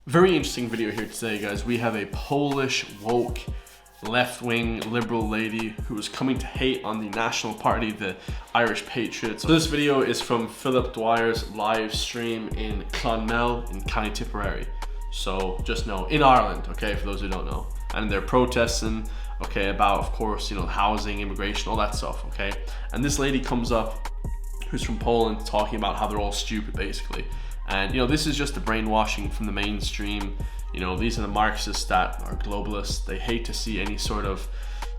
Very interesting video here today, guys. We have a Polish woke left-wing liberal lady who is coming to hate on the national party, the Irish Patriots. So this video is from Philip Dwyer's live stream in Clonmel in County Tipperary. So just know, in Ireland, okay, for those who don't know. And they're protesting, okay, about, of course, you know, housing, immigration, all that stuff, okay? And this lady comes up, who's from Poland, talking about how they're all stupid, basically. And, you know, this is just the brainwashing from the mainstream. You know, these are the Marxists that are globalists. They hate to see any sort of,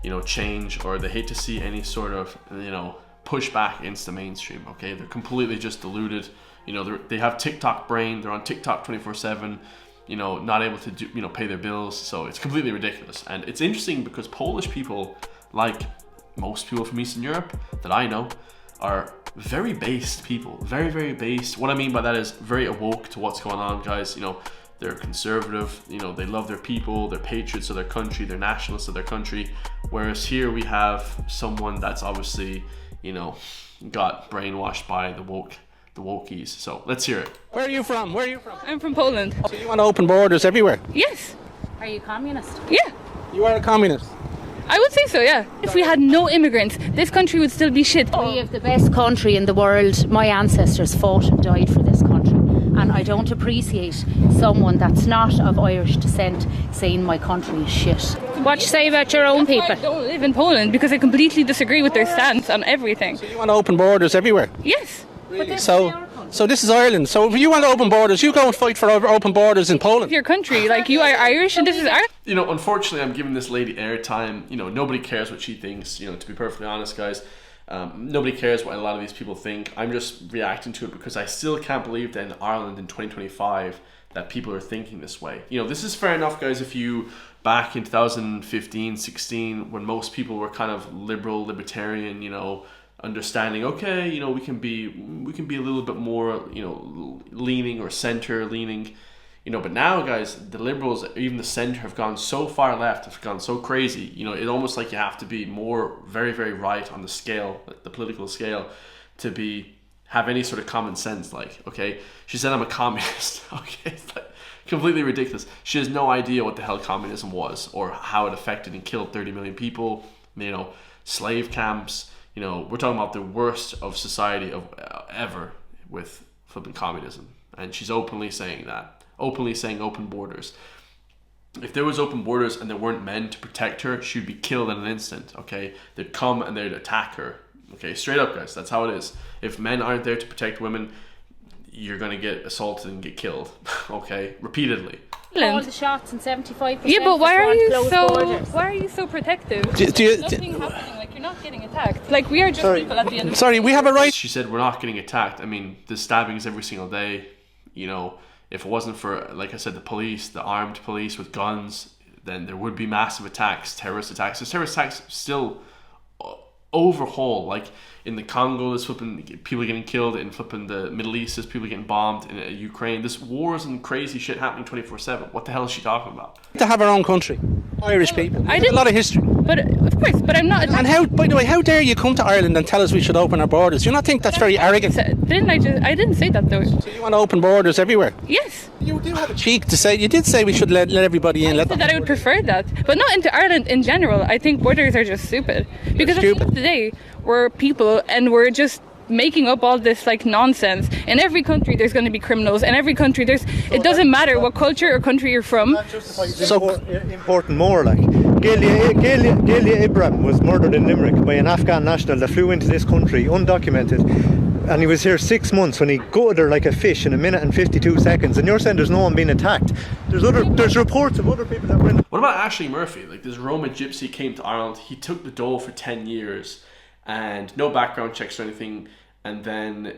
you know, change, or they hate to see any sort of, you know, pushback against the mainstream, okay? They're completely just deluded. You know, they have TikTok brain. They're on TikTok 24/7, you know, not able to do, you know, pay their bills. So it's completely ridiculous. And it's interesting because Polish people, like most people from Eastern Europe that I know, are very based people. Very, very based. What I mean by that is very awoke to what's going on, guys. You know, they're conservative, you know, they love their people, they're patriots of their country, they're nationalists of their country. Whereas here we have someone that's obviously, you know, got brainwashed by the wokies. So let's hear it. Where are you from? Where are you from? I'm from Poland. So you want to open borders everywhere? Yes. Are you communist? Yeah. You are a communist? I would say so, yeah. If we had no immigrants, this country would still be shit. We have the best country in the world. My ancestors fought and died for this country. And I don't appreciate someone that's not of Irish descent saying my country is shit. What you say about your own people? I don't live in Poland because I completely disagree with their stance on everything. So you want to open borders everywhere? Yes. Really? So this is Ireland. So if you want to open borders, you go and fight for open borders in Poland. Your country, like you are Irish and this is Ireland. You know, unfortunately, I'm giving this lady airtime. You know, nobody cares what she thinks. You know, to be perfectly honest, guys, nobody cares what a lot of these people think. I'm just reacting to it because I still can't believe that in Ireland in 2025 that people are thinking this way. You know, this is fair enough, guys, if you back in 2015, 16, when most people were kind of liberal, libertarian, you know, understanding, okay, you know, we can be a little bit more, you know, leaning or center leaning, you know. But now, guys, the liberals, even the center, have gone so far left, have gone so crazy. You know, it's almost like you have to be more very, very right on the scale, the political scale, to have any sort of common sense. Like, okay, she said I'm a communist. Okay, it's like completely ridiculous. She has no idea what the hell communism was or how it affected and killed 30 million people. You know, slave camps. You know, we're talking about the worst of society of ever with flipping communism. And she's openly saying that. Openly saying open borders. If there was open borders and there weren't men to protect her, she'd be killed in an instant, okay? They'd come and they'd attack her. Okay, straight up, guys. That's how it is. If men aren't there to protect women, you're going to get assaulted and get killed, okay? Repeatedly. All the shots and 75%. Yeah, but why are you you so protective? There's nothing happening. Like, you're not getting attacked. Like, we are just people at the end of Sorry, we have a right. She said we're not getting attacked. I mean, there's stabbings every single day. You know, if it wasn't for, like I said, the police, the armed police with guns, then there would be massive attacks, terrorist attacks. There's terrorist attacks still overhaul, like in the Congo, there's flipping people getting killed. In flipping the Middle East, there's people getting bombed. In Ukraine, there's wars and crazy shit happening 24/7. What the hell is she talking about? To have our own country, Irish people. A lot of history. But of course, but I'm not. And how? By the way, how dare you come to Ireland and tell us we should open our borders? Do you not think that's very arrogant? I didn't say that though. So you want to open borders everywhere? Yes. You do have a cheek to say. You did say we should let everybody in. I said that I would prefer that, but not into Ireland in general. I think borders are just stupid because at the end of the day, we're people and we're just making up all this like nonsense. In every country there's going to be criminals. In every country it doesn't matter what culture or country you're from. So important more, like Galia Ibrahim was murdered in Limerick by an Afghan national that flew into this country undocumented, and he was here 6 months when he gutted her like a fish in 1 minute and 52 seconds. And you're saying there's no one being attacked? There's reports of other people that were in. What about Ashley Murphy? Like, this Roma gypsy came to Ireland. He took the dole for 10 years and no background checks or anything, and then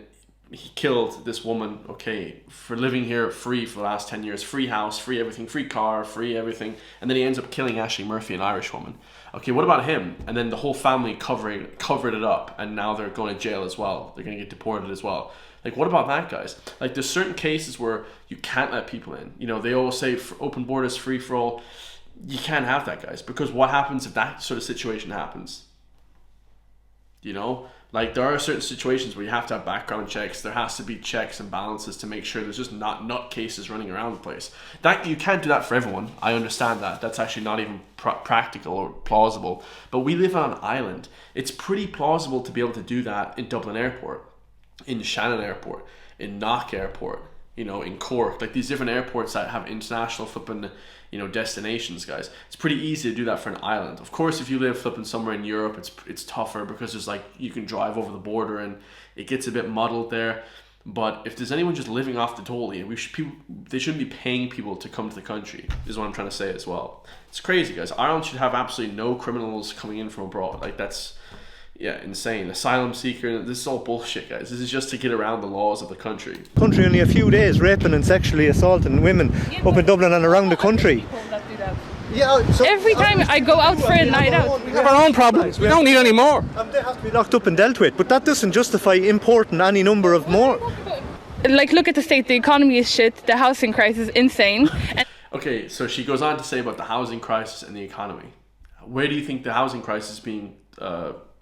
he killed this woman, okay, for living here free for the last 10 years. Free house, free everything, free car, free everything. And then he ends up killing Ashley Murphy, an Irish woman. Okay, what about him? And then the whole family covered it up, and now they're going to jail as well. They're going to get deported as well. Like, what about that, guys? Like, there's certain cases where you can't let people in. You know, they always say for open borders, free for all. You can't have that, guys, because what happens if that sort of situation happens? You know, Like, there are certain situations where you have to have background checks. There has to be checks and balances to make sure there's just not nutcases running around the place. That you can't do that for everyone. I understand that. That's actually not even practical or plausible. But we live on an island. It's pretty plausible to be able to do that in Dublin Airport, in Shannon Airport, in Knock Airport, in Cork. Like, these different airports that have international flipping, destinations, guys. It's pretty easy to do that for an island. Of course, if you live flipping somewhere in Europe, it's tougher because there's like, you can drive over the border and it gets a bit muddled there. But if there's anyone just living off the totally, they shouldn't be paying people to come to the country, is what I'm trying to say as well. It's crazy, guys. Ireland should have absolutely no criminals coming in from abroad. Like, that's, yeah, insane. Asylum seeker, this is all bullshit, guys. This is just to get around the laws of the country. Country only a few days, raping and sexually assaulting women up in Dublin and around the country. Yeah, so Every time I go out for a night out. We have our own problems. We don't need any more. They have to be locked up and dealt with, but that doesn't justify importing any number of more. Like, look at the state. The economy is shit. The housing crisis is insane. And Okay, so she goes on to say about the housing crisis and the economy. Where do you think the housing crisis is being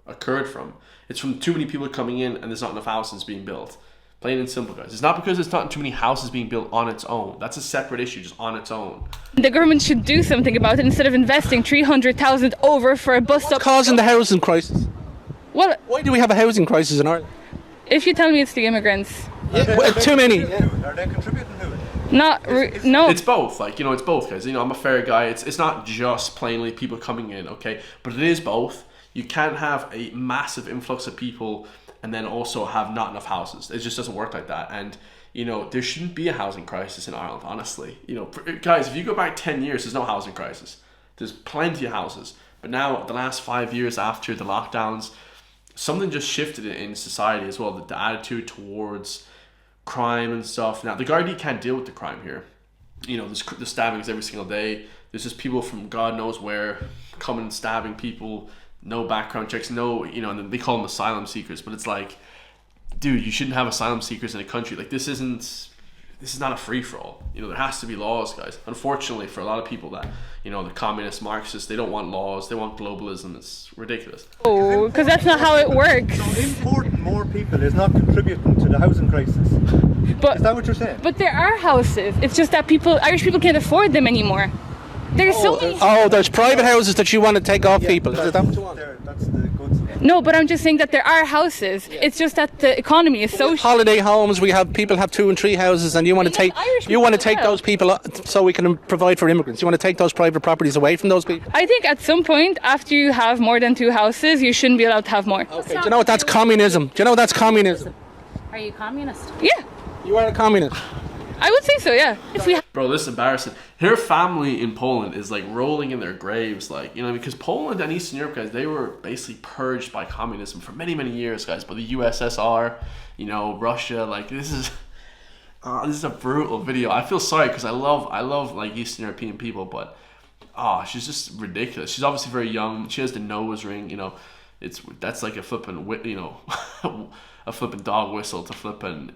occurred from? It's from too many people coming in and there's not enough houses being built. Plain and simple, guys. It's not because there's not too many houses being built on its own. That's a separate issue, just on its own. the government should do something about it instead of investing 300,000 over for a bus stop. Causing the housing crisis. Well, Why do we have a housing crisis in Ireland? if you tell me it's the immigrants, Too many. Are they contributing to it? no. It's both, it's both, guys. I'm a fair guy. It's not just plainly people coming in, okay? But it is both. You can't have a massive influx of people and then also have not enough houses. It just doesn't work like that. And, there shouldn't be a housing crisis in Ireland, honestly. Guys, if you go back 10 years, there's no housing crisis. There's plenty of houses. But now, the last 5 years after the lockdowns, something just shifted in society as well. The attitude towards crime and stuff. Now, the Gardaí can't deal with the crime here. There's stabbings every single day. There's just people from God knows where coming and stabbing people. No background checks. No, and they call them asylum seekers. But it's like, dude, you shouldn't have asylum seekers in a country. Like, this is not a free-for-all. There has to be laws, guys. Unfortunately, for a lot of people that, the communist Marxists, they don't want laws. They want globalism. It's ridiculous. Oh, because that's not how it works. So importing more people is not contributing to the housing crisis. But Is that what you're saying? but there are houses. It's just that Irish people can't afford them anymore. There's so many. Oh, there's private houses that you want to take off people. Is that what you want? That's the goods. No, but I'm just saying that there are houses. It's just that the economy is so. Holiday homes, people have 2 and 3 houses, and you want to take Irish people as well. those people so we can provide for immigrants. You want to take those private properties away from those people. I think at some point, after you have more than 2 houses, you shouldn't be allowed to have more. Okay. Do you know what that's communism? Do you know what that's communism? Are you communist? Yeah, You are a communist. I would say so. Yeah, if we. Bro, this is embarrassing. Her family in Poland is like rolling in their graves, because Poland and Eastern Europe, guys, they were basically purged by communism for many, many years, guys. But the USSR, Russia, this is a brutal video. I feel sorry because I love like Eastern European people, but she's just ridiculous. She's obviously very young. She has the nose ring, that's like a flipping a flipping dog whistle to flipping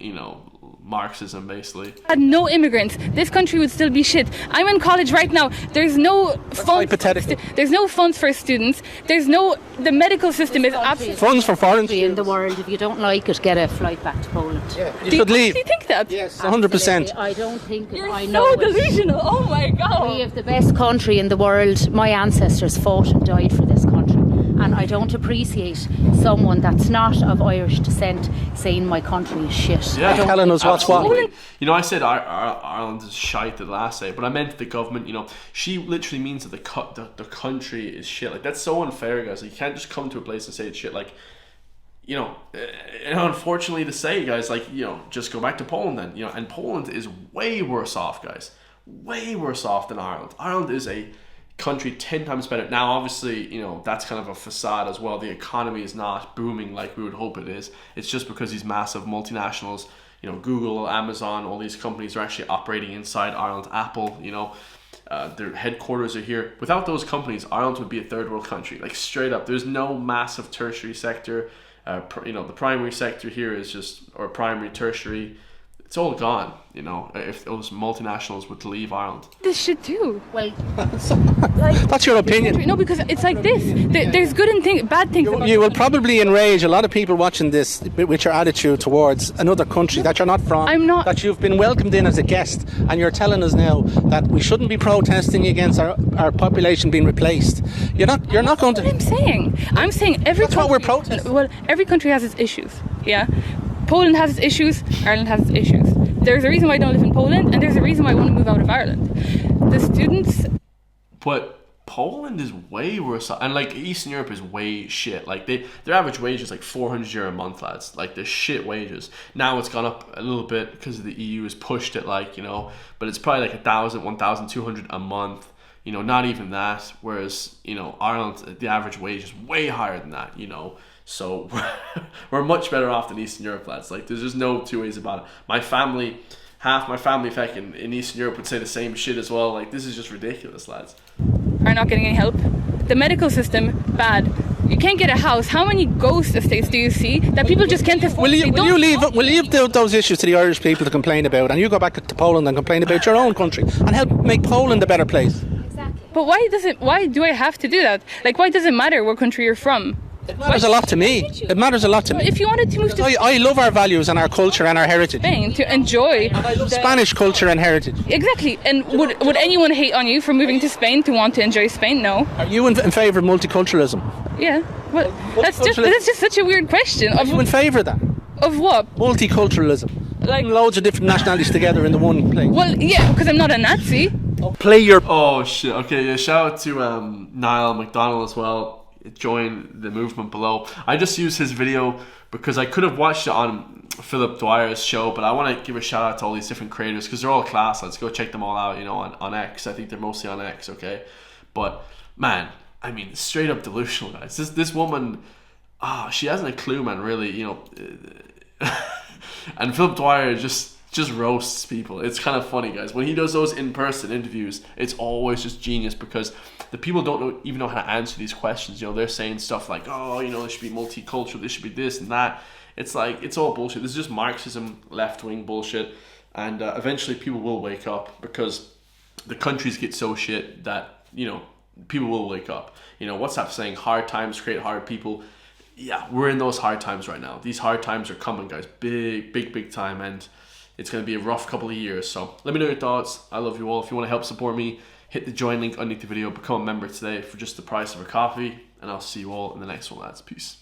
Marxism, basically. Had no immigrants, this country would still be shit. I'm in college right now. There's no funds. hypothetical. There's no funds for students. The medical system is absolutely. Funds for foreign In the world, if you don't like it, get a flight back to Poland. You should leave. Do you think that? Yes, 100%. I don't think it. You're I know so it. delusional. Oh my god. We have the best country in the world. My ancestors fought and died for this country. And I don't appreciate someone that's not of Irish descent saying my country is shit. Yeah, Telling us what's what. absolutely. I said Ireland is shite the last day, but I meant the government. She literally means that the country is shit. Like, that's so unfair, guys. Like, you can't just come to a place and say it's shit. Like, and unfortunately to say, guys, just go back to Poland then. And Poland is way worse off, guys. Way worse off than Ireland. Ireland is a country 10 times better. Now, obviously, that's kind of a facade as well. The economy is not booming like we would hope it is. It's just because these massive multinationals, Google, Amazon, all these companies are actually operating inside Ireland. Apple, their headquarters are here. Without those companies, Ireland would be a third world country. Like, straight up. There's no massive tertiary sector. The primary sector here is just, or primary, tertiary, it's all gone, you know, if those multinationals were to leave Ireland. This shit too. Well, That's your opinion. No, because it's like this. There's good and bad things. About You will probably enrage a lot of people watching this with your attitude towards another country that you're not from. I'm not. That you've been welcomed in as a guest, and you're telling us now that we shouldn't be protesting against our population being replaced. You're not going to. I'm saying every. That's what we're protesting. Well, every country has its issues. Yeah, Poland has its issues. Ireland has its issues. There's a reason why I don't live in Poland, and there's a reason why I want to move out of Ireland. The students. But Poland is way worse, and like Eastern Europe is way shit. Like their average wage is like €400 a month, lads. Like they're shit wages. Now it's gone up a little bit because the EU has pushed it, like, you know, but it's probably like 1,000, 1,200 a month. You know, not even that. Whereas, you know, Ireland, the average wage is way higher than that. You know, so we're much better off than Eastern Europe, lads. Like there's just no two ways about it. Half my family in Eastern Europe would say the same shit as well. Like, this is just ridiculous, lads. Are not getting any help. The medical system, bad. You can't get a house. How many ghost estates do you see that people just can't afford? Will you leave those issues to the Irish people to complain about, and you go back to Poland and complain about your own country and help make Poland a better place? exactly. But why do I have to do that? Like, why does it matter what country you're from? It matters a lot to me. It matters a lot to me. If you wanted to move to I love our values and our culture and our heritage. Spain to enjoy Spanish culture and heritage. Exactly. And would anyone hate on you for moving to Spain to want to enjoy Spain? No. Are you in favour of multiculturalism? Yeah. Well, that's just such a weird question. Are you in favour of that? Of what? Multiculturalism. Like Loads of different nationalities together in the one place. Well, yeah, because I'm not a Nazi. Play your... Oh shit. Okay, yeah, shout out to Niall McDonald as well. Join the movement below. I just used his video because I could have watched it on Philip Dwyer's show, but I want to give a shout out to all these different creators because they're all class. Let's go check them all out, you know, on X. I think they're mostly on X, okay? But man, I mean, straight up delusional, guys. This woman, she hasn't a clue, man, really, you know. And Philip Dwyer just roasts people. It's kind of funny, guys. When he does those in-person interviews, it's always just genius because the people don't even know how to answer these questions. You know, they're saying stuff like, oh, you know, this should be multicultural, this should be this and that. It's like, it's all bullshit. This is just Marxism, left-wing bullshit. And eventually people will wake up because the countries get so shit that, you know, people will wake up. You know, what's that saying? Hard times create hard people. Yeah, we're in those hard times right now. These hard times are coming, guys. Big time. And it's going to be a rough couple of years. So let me know your thoughts. I love you all. If you want to help support me, hit the join link underneath the video. Become a member today for just the price of a coffee. And I'll see you all in the next one, lads. Peace.